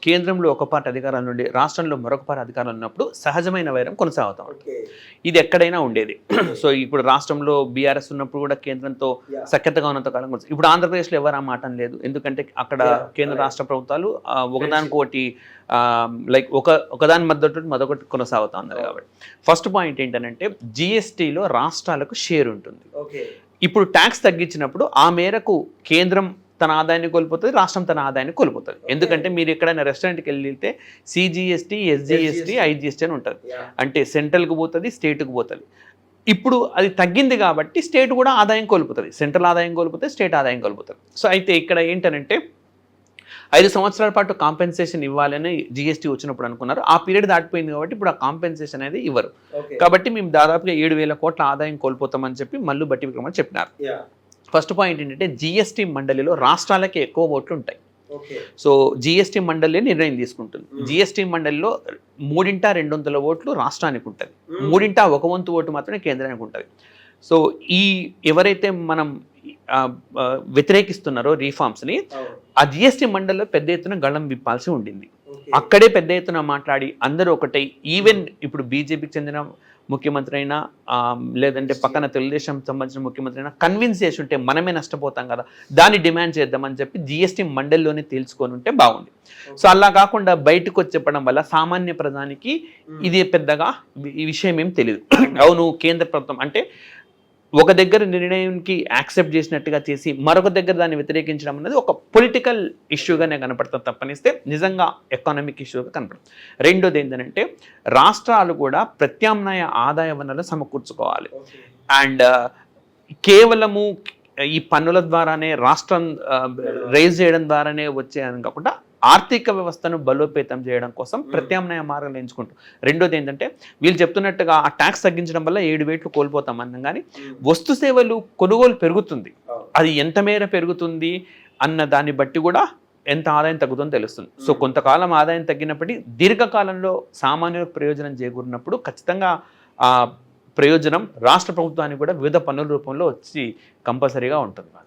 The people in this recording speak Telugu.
కేంద్రంలో ఒక పార్టీ అధికారాల నుండి రాష్ట్రంలో మరొక పార్టీ అధికారాలు ఉన్నప్పుడు సహజమైన వైరం కొనసాగుతూ ఉంటుంది. ఇది ఎక్కడైనా ఉండేది. సో ఇప్పుడు రాష్ట్రంలో బీఆర్ఎస్ ఉన్నప్పుడు కూడా కేంద్రంతో సఖ్యతగా ఉన్నంత కాలం ఇప్పుడు ఆంధ్రప్రదేశ్లో ఎవరు ఆ మాట లేదు. ఎందుకంటే అక్కడ కేంద్ర రాష్ట్ర ప్రభుత్వాలు ఒకదానికొకటి లైక్ ఒకదాని మరొకటి కొనసాగుతూ ఉన్నారు. కాబట్టి ఫస్ట్ పాయింట్ ఏంటంటే జిఎస్టీలో రాష్ట్రాలకు షేర్ ఉంటుంది. ఇప్పుడు ట్యాక్స్ తగ్గించినప్పుడు ఆ మేరకు కేంద్రం తన ఆదాయాన్ని కోల్పోతుంది, రాష్ట్రం తన ఆదాయాన్ని కోల్పోతుంది. ఎందుకంటే మీరు ఎక్కడైనా రెస్టారెంట్కి వెళ్తే సిజిఎస్టీ, ఎస్జిఎస్టీ, ఐజిఎస్టీ అని ఉంటుంది. అంటే సెంట్రల్కి పోతుంది, స్టేట్కి పోతుంది. ఇప్పుడు అది తగ్గింది కాబట్టి స్టేట్ కూడా ఆదాయం కోల్పోతుంది. సెంట్రల్ ఆదాయం కోల్పోతే స్టేట్ ఆదాయం కోల్పోతుంది. సో అయితే ఇక్కడ ఏంటంటే 5 సంవత్సరాల పాటు కాంపెన్సేషన్ ఇవ్వాలని జిఎస్టీ వచ్చినప్పుడు అనుకున్నారు. ఆ పీరియడ్ దాటిపోయింది కాబట్టి ఇప్పుడు ఆ కాంపెన్సేషన్ అనేది ఇవ్వరు. కాబట్టి మేము దాదాపుగా 7,000 కోట్ల ఆదాయం కోల్పోతామని చెప్పి మల్లు బట్టి విక్రమార్క చెప్పినారు. ఫస్ట్ పాయింట్ ఏంటంటే జిఎస్టీ మండలిలో రాష్ట్రాలకే ఎక్కువ ఓట్లు ఉంటాయి. సో జిఎస్టీ మండలి నిర్ణయం తీసుకుంటుంది. జిఎస్టీ మండలిలో 3/2 ఓట్లు రాష్ట్రానికి ఉంటుంది, 1/3 ఓటు మాత్రమే కేంద్రానికి ఉంటుంది. సో ఎవరైతే మనం వ్యతిరేకిస్తున్నారో రీఫార్మ్స్ని, ఆ జిఎస్టీ మండలిలో పెద్ద ఎత్తున గళం విప్పాల్సి ఉండింది. అక్కడే పెద్ద ఎత్తున మాట్లాడి అందరూ ఒకటై, ఈవెన్ ఇప్పుడు బీజేపీకి చెందిన ముఖ్యమంత్రి అయినా లేదంటే పక్కన తెలుగుదేశం సంబంధించిన ముఖ్యమంత్రి అయినా కన్విన్స్ చేసి ఉంటే మనమే నష్టపోతాం కదా, దాన్ని డిమాండ్ చేద్దామని చెప్పి జిఎస్టీ మండలిలోనే తేల్చుకొని ఉంటే బాగుంది. సో అలా కాకుండా బయటకు వచ్చి చెప్పడం వల్ల సామాన్య ప్రజానికి ఇది పెద్దగా ఈ విషయం ఏం తెలియదు. అవును కేంద్ర ప్రభుత్వం అంటే ఒక దగ్గర నిర్ణయానికి యాక్సెప్ట్ చేసినట్టుగా చేసి మరొక దగ్గర దాన్ని వ్యతిరేకించడం అనేది ఒక పొలిటికల్ ఇష్యూగానే కనపడుతుంది తప్పనిస్తే నిజంగా ఎకానమిక్ ఇష్యూగా కనపడుతుంది. రెండోది ఏంటంటే రాష్ట్రాలు కూడా ప్రత్యామ్నాయ ఆదాయ వనరులు సమకూర్చుకోవాలి. అండ్ కేవలము ఈ పన్నుల ద్వారానే రాష్ట్రం రైజ్ చేయడం ద్వారానే వచ్చేదని కాకుండా ఆర్థిక వ్యవస్థను బలోపేతం చేయడం కోసం ప్రత్యామ్నాయ మార్గాలు ఎంచుకుంటాం. రెండోది ఏంటంటే వీళ్ళు చెప్తున్నట్టుగా ఆ ట్యాక్స్ తగ్గించడం వల్ల 7 వేట్లు కోల్పోతాం అన్నాం, కానీ వస్తు సేవలు కొనుగోలు పెరుగుతుంది. అది ఎంత మేర పెరుగుతుంది అన్న దాన్ని బట్టి కూడా ఎంత ఆదాయం తగ్గుతుందో తెలుస్తుంది. సో కొంతకాలం ఆదాయం తగ్గినప్పటికీ దీర్ఘకాలంలో సామాన్యులకు ప్రయోజనం చేకూరినప్పుడు ఖచ్చితంగా ఆ ప్రయోజనం రాష్ట్ర ప్రభుత్వానికి కూడా వివిధ పన్నుల రూపంలో వచ్చి కంపల్సరీగా ఉంటుంది.